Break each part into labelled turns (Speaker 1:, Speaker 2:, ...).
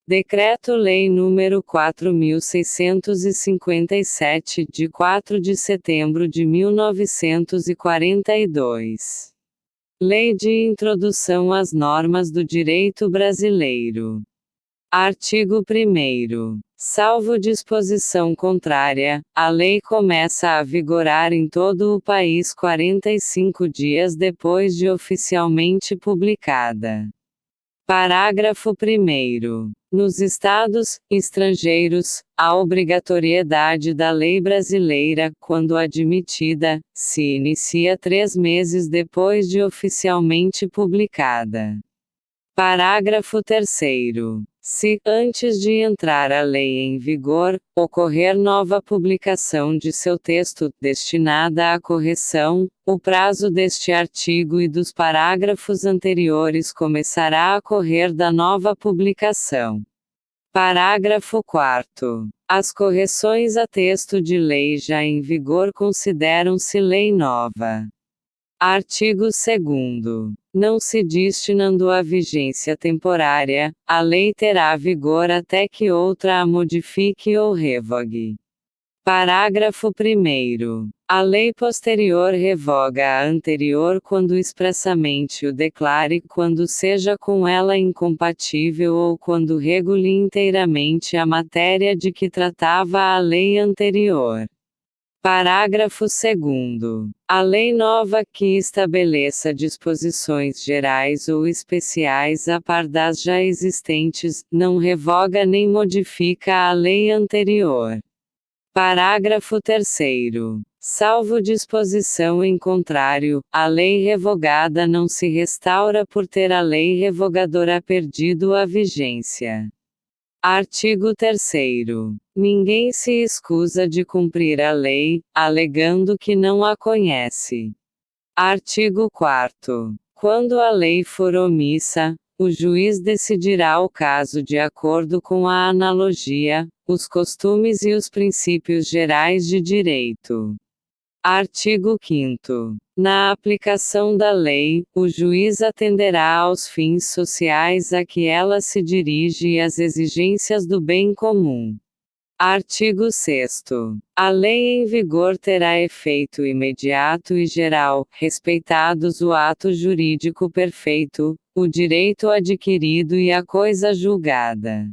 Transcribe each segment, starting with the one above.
Speaker 1: Decreto-Lei nº 4.657, de 4 de setembro de 1942. Lei de Introdução às Normas do Direito Brasileiro. Artigo 1º. Salvo disposição contrária, a lei começa a vigorar em todo o país 45 dias depois de oficialmente publicada. Parágrafo 1º. Nos Estados estrangeiros, a obrigatoriedade da lei brasileira, quando admitida, se inicia 3 meses depois de oficialmente publicada. Parágrafo 3º. Se, antes de entrar a lei em vigor, ocorrer nova publicação de seu texto, destinada à correção, o prazo deste artigo e dos parágrafos anteriores começará a correr da nova publicação. Parágrafo 4º. As correções a texto de lei já em vigor consideram-se lei nova. Artigo 2º. Não se destinando a vigência temporária, a lei terá vigor até que outra a modifique ou revogue. Parágrafo 1º. A lei posterior revoga a anterior quando expressamente o declare, quando seja com ela incompatível ou quando regule inteiramente a matéria de que tratava a lei anterior. Parágrafo 2º. A lei nova que estabeleça disposições gerais ou especiais a par das já existentes, não revoga nem modifica a lei anterior. Parágrafo 3º. Salvo disposição em contrário, a lei revogada não se restaura por ter a lei revogadora perdido a vigência. Artigo 3º. Ninguém se escusa de cumprir a lei, alegando que não a conhece. Artigo 4º. Quando a lei for omissa, o juiz decidirá o caso de acordo com a analogia, os costumes e os princípios gerais de direito. Artigo 5º. Na aplicação da lei, o juiz atenderá aos fins sociais a que ela se dirige e às exigências do bem comum. Artigo 6º. A lei em vigor terá efeito imediato e geral, respeitados o ato jurídico perfeito, o direito adquirido e a coisa julgada.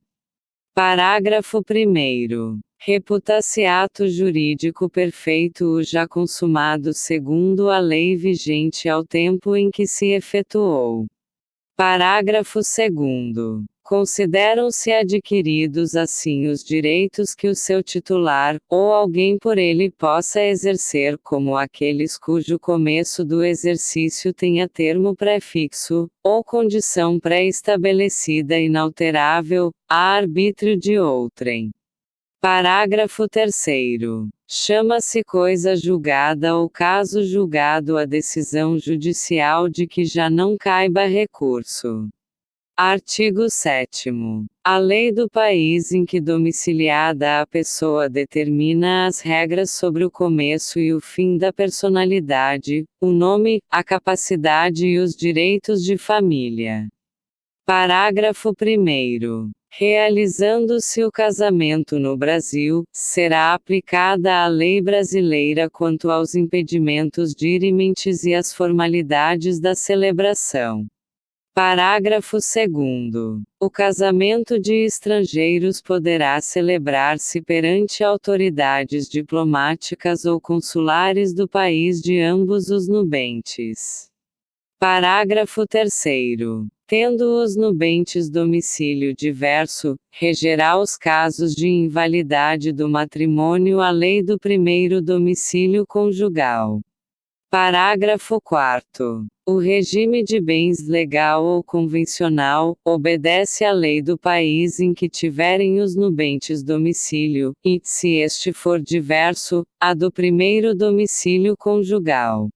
Speaker 1: Parágrafo 1º. Reputa-se ato jurídico perfeito o já consumado segundo a lei vigente ao tempo em que se efetuou. Parágrafo 2º. Consideram-se adquiridos assim os direitos que o seu titular, ou alguém por ele possa exercer como aqueles cujo começo do exercício tenha termo prefixo, ou condição pré-estabelecida inalterável, a arbítrio de outrem. Parágrafo 3º. Chama-se coisa julgada ou caso julgado a decisão judicial de que já não caiba recurso. Artigo 7º. A lei do país em que domiciliada a pessoa determina as regras sobre o começo e o fim da personalidade, o nome, a capacidade e os direitos de família. Parágrafo 1º. Realizando-se o casamento no Brasil, será aplicada a lei brasileira quanto aos impedimentos dirimentes e às formalidades da celebração. Parágrafo 2º. O casamento de estrangeiros poderá celebrar-se perante autoridades diplomáticas ou consulares do país de ambos os nubentes. Parágrafo 3º. Tendo os nubentes domicílio diverso, regerá os casos de invalidade do matrimônio a lei do primeiro domicílio conjugal. Parágrafo 4º. O regime de bens legal ou convencional, obedece à lei do país em que tiverem os nubentes domicílio, e, se este for diverso, a do primeiro domicílio conjugal.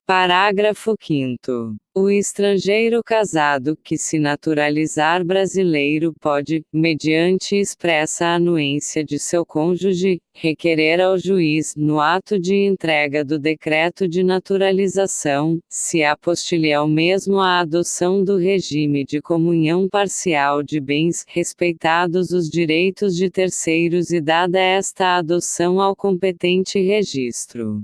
Speaker 1: Parágrafo 5º. O estrangeiro casado que se naturalizar brasileiro pode, mediante expressa anuência de seu cônjuge, requerer ao juiz, no ato de entrega do decreto de naturalização, se apostilhar mesmo a adoção do regime de comunhão parcial de bens, respeitados os direitos de terceiros e dada esta adoção ao competente registro.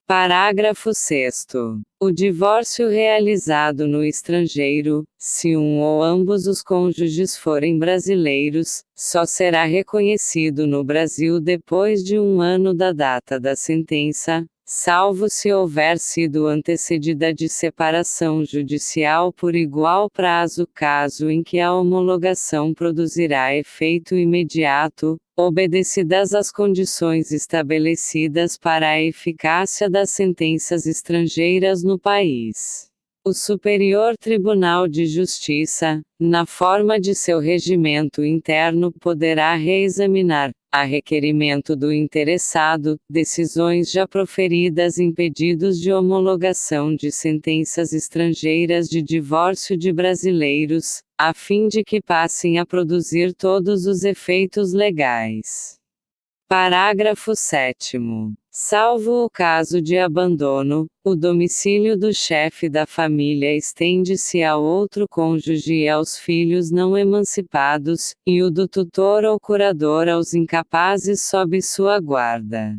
Speaker 1: Parágrafo 6º. O divórcio realizado no estrangeiro, se um ou ambos os cônjuges forem brasileiros, só será reconhecido no Brasil depois de 1 ano da data da sentença, salvo se houver sido antecedida de separação judicial por igual prazo, caso em que a homologação produzirá efeito imediato, obedecidas as condições estabelecidas para a eficácia das sentenças estrangeiras no país. O Superior Tribunal de Justiça, na forma de seu regimento interno, poderá reexaminar, a requerimento do interessado, decisões já proferidas em pedidos de homologação de sentenças estrangeiras de divórcio de brasileiros, a fim de que passem a produzir todos os efeitos legais. Parágrafo 7º. Salvo o caso de abandono, o domicílio do chefe da família estende-se ao outro cônjuge e aos filhos não emancipados, e o do tutor ou curador aos incapazes sob sua guarda.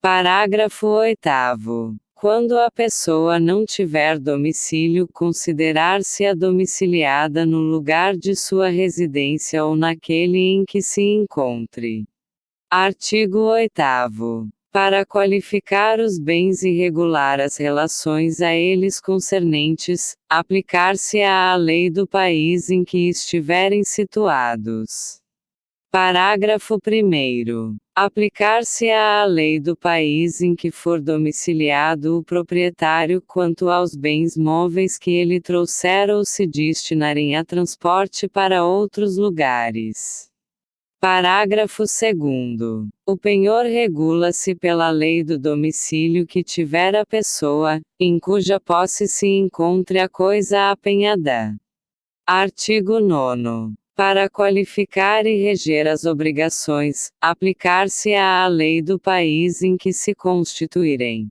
Speaker 1: Parágrafo 8º. Quando a pessoa não tiver domicílio, considerar-se-á domiciliada no lugar de sua residência ou naquele em que se encontre. Artigo 8º. Para qualificar os bens e regular as relações a eles concernentes, aplicar-se-á a lei do país em que estiverem situados. Parágrafo 1º. Aplicar-se-á a lei do país em que for domiciliado o proprietário quanto aos bens móveis que ele trouxer ou se destinarem a transporte para outros lugares. Parágrafo 2º. O penhor regula-se pela lei do domicílio que tiver a pessoa, em cuja posse se encontre a coisa apenhada. Artigo 9º. Para qualificar e reger as obrigações, aplicar-se-á a lei do país em que se constituírem.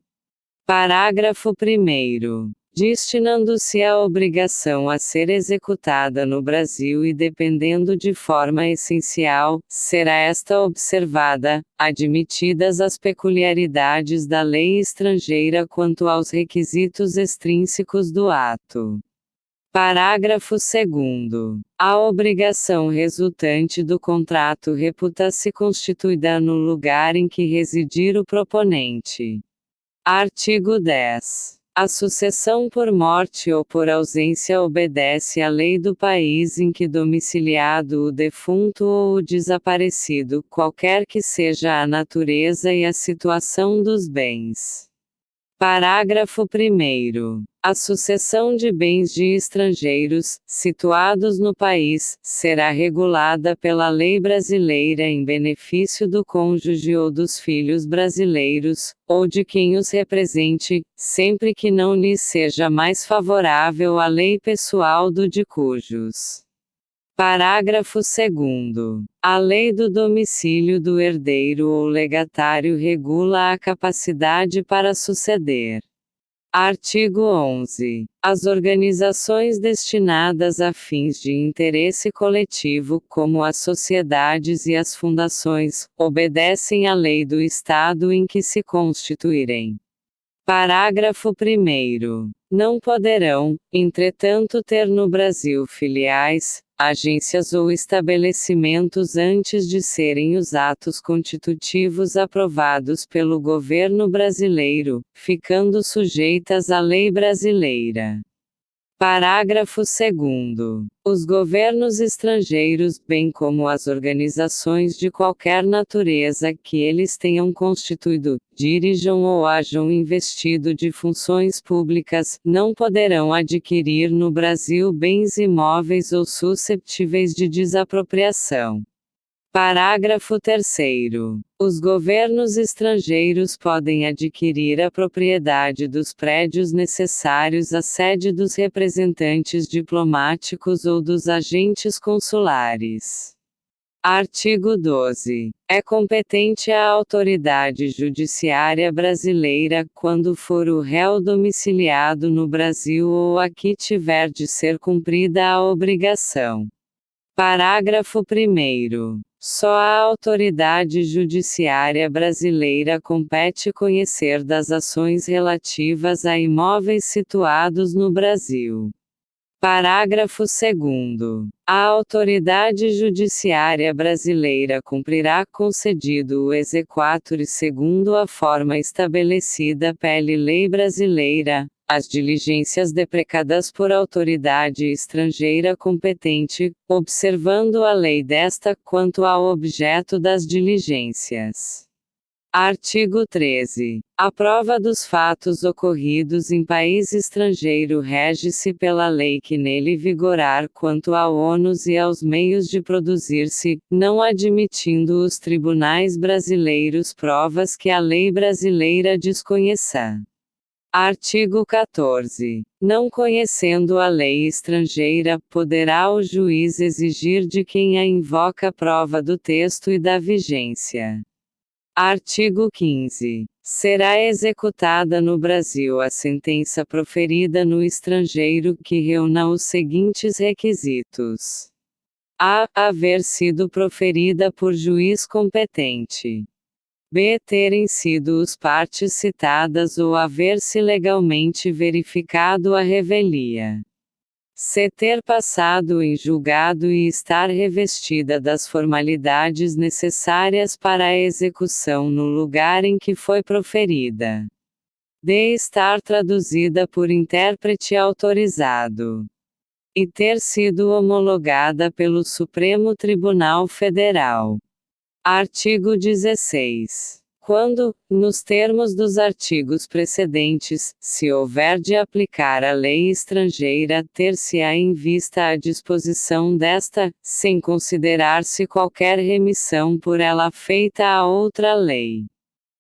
Speaker 1: Parágrafo 1º. Destinando-se a obrigação a ser executada no Brasil e dependendo de forma essencial, será esta observada, admitidas as peculiaridades da lei estrangeira quanto aos requisitos extrínsecos do ato. Parágrafo 2º. A obrigação resultante do contrato reputa-se constituída no lugar em que residir o proponente. Artigo 10. A sucessão por morte ou por ausência obedece à lei do país em que domiciliado o defunto ou o desaparecido, qualquer que seja a natureza e a situação dos bens. Parágrafo 1º. A sucessão de bens de estrangeiros, situados no país, será regulada pela lei brasileira em benefício do cônjuge ou dos filhos brasileiros, ou de quem os represente, sempre que não lhes seja mais favorável a lei pessoal do de cujos. Parágrafo 2º. A lei do domicílio do herdeiro ou legatário regula a capacidade para suceder. Artigo 11. As organizações destinadas a fins de interesse coletivo, como as sociedades e as fundações, obedecem à lei do Estado em que se constituírem. Parágrafo 1º. Não poderão, entretanto, ter no Brasil filiais, agências ou estabelecimentos antes de serem os atos constitutivos aprovados pelo governo brasileiro, ficando sujeitas à lei brasileira. Parágrafo 2º. Os governos estrangeiros, bem como as organizações de qualquer natureza que eles tenham constituído, dirijam ou hajam investido de funções públicas, não poderão adquirir no Brasil bens imóveis ou susceptíveis de desapropriação. Parágrafo 3º. Os governos estrangeiros podem adquirir a propriedade dos prédios necessários à sede dos representantes diplomáticos ou dos agentes consulares. Artigo 12. É competente a autoridade judiciária brasileira, quando for o réu domiciliado no Brasil ou aqui tiver de ser cumprida a obrigação. Parágrafo 1º. Só à autoridade judiciária brasileira compete conhecer das ações relativas a imóveis situados no Brasil. Parágrafo 2º. A autoridade judiciária brasileira cumprirá concedido o exequatur segundo a forma estabelecida pela lei brasileira, as diligências deprecadas por autoridade estrangeira competente, observando a lei desta quanto ao objeto das diligências. Artigo 13. A prova dos fatos ocorridos em país estrangeiro rege-se pela lei que nele vigorar quanto ao ônus e aos meios de produzir-se, não admitindo os tribunais brasileiros provas que a lei brasileira desconheça. Artigo 14. Não conhecendo a lei estrangeira, poderá o juiz exigir de quem a invoca prova do texto e da vigência. Artigo 15. Será executada no Brasil a sentença proferida no estrangeiro que reúna os seguintes requisitos: a. Haver sido proferida por juiz competente. B. Terem sido os partes citadas ou haver-se legalmente verificado a revelia. C. Ter passado em julgado e estar revestida das formalidades necessárias para a execução no lugar em que foi proferida. D. Estar traduzida por intérprete autorizado. E ter sido homologada pelo Supremo Tribunal Federal. Artigo 16. Quando, nos termos dos artigos precedentes, se houver de aplicar a lei estrangeira, ter-se-á em vista a disposição desta, sem considerar-se qualquer remissão por ela feita a outra lei.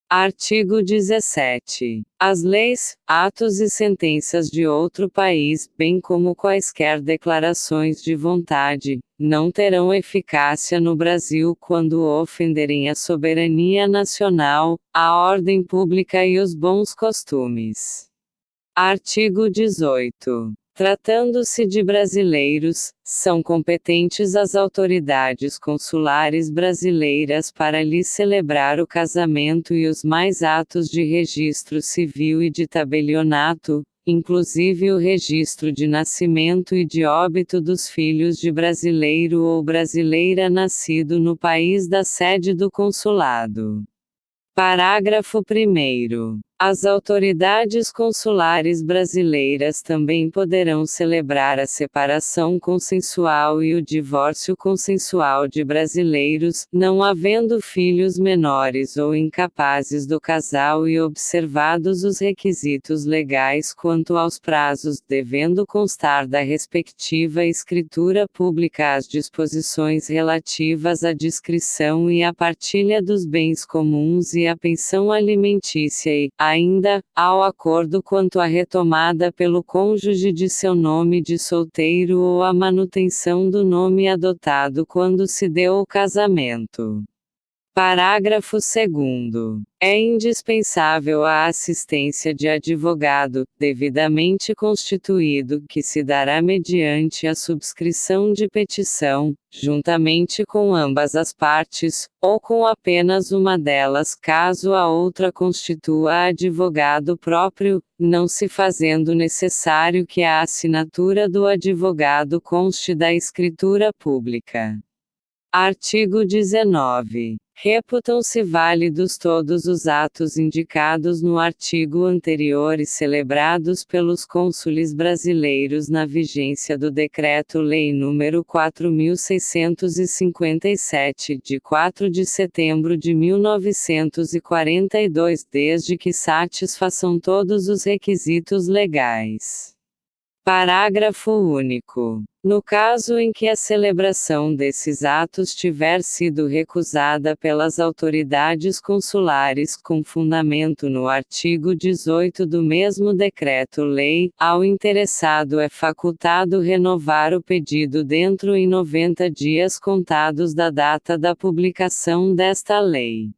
Speaker 1: Artigo 17. As leis, atos e sentenças de outro país, bem como quaisquer declarações de vontade, não terão eficácia no Brasil quando ofenderem a soberania nacional, a ordem pública e os bons costumes. Artigo 18. Tratando-se de brasileiros, são competentes as autoridades consulares brasileiras para lhes celebrar o casamento e os mais atos de registro civil e de tabelionato, inclusive o registro de nascimento e de óbito dos filhos de brasileiro ou brasileira nascido no país da sede do consulado. Parágrafo 1º. As autoridades consulares brasileiras também poderão celebrar a separação consensual e o divórcio consensual de brasileiros, não havendo filhos menores ou incapazes do casal e observados os requisitos legais quanto aos prazos, devendo constar da respectiva escritura pública as disposições relativas à descrição e à partilha dos bens comuns e à pensão alimentícia e, ainda, ao acordo quanto à retomada pelo cônjuge de seu nome de solteiro ou à manutenção do nome adotado quando se deu o casamento. Parágrafo 2º. É indispensável a assistência de advogado, devidamente constituído, que se dará mediante a subscrição de petição, juntamente com ambas as partes, ou com apenas uma delas caso a outra constitua advogado próprio, não se fazendo necessário que a assinatura do advogado conste da escritura pública. Artigo 19. Reputam-se válidos todos os atos indicados no artigo anterior e celebrados pelos cônsules brasileiros na vigência do Decreto-Lei nº 4.657, de 4 de setembro de 1942, desde que satisfaçam todos os requisitos legais. Parágrafo único. No caso em que a celebração desses atos tiver sido recusada pelas autoridades consulares com fundamento no artigo 18 do mesmo decreto-lei, ao interessado é facultado renovar o pedido dentro em 90 dias contados da data da publicação desta lei.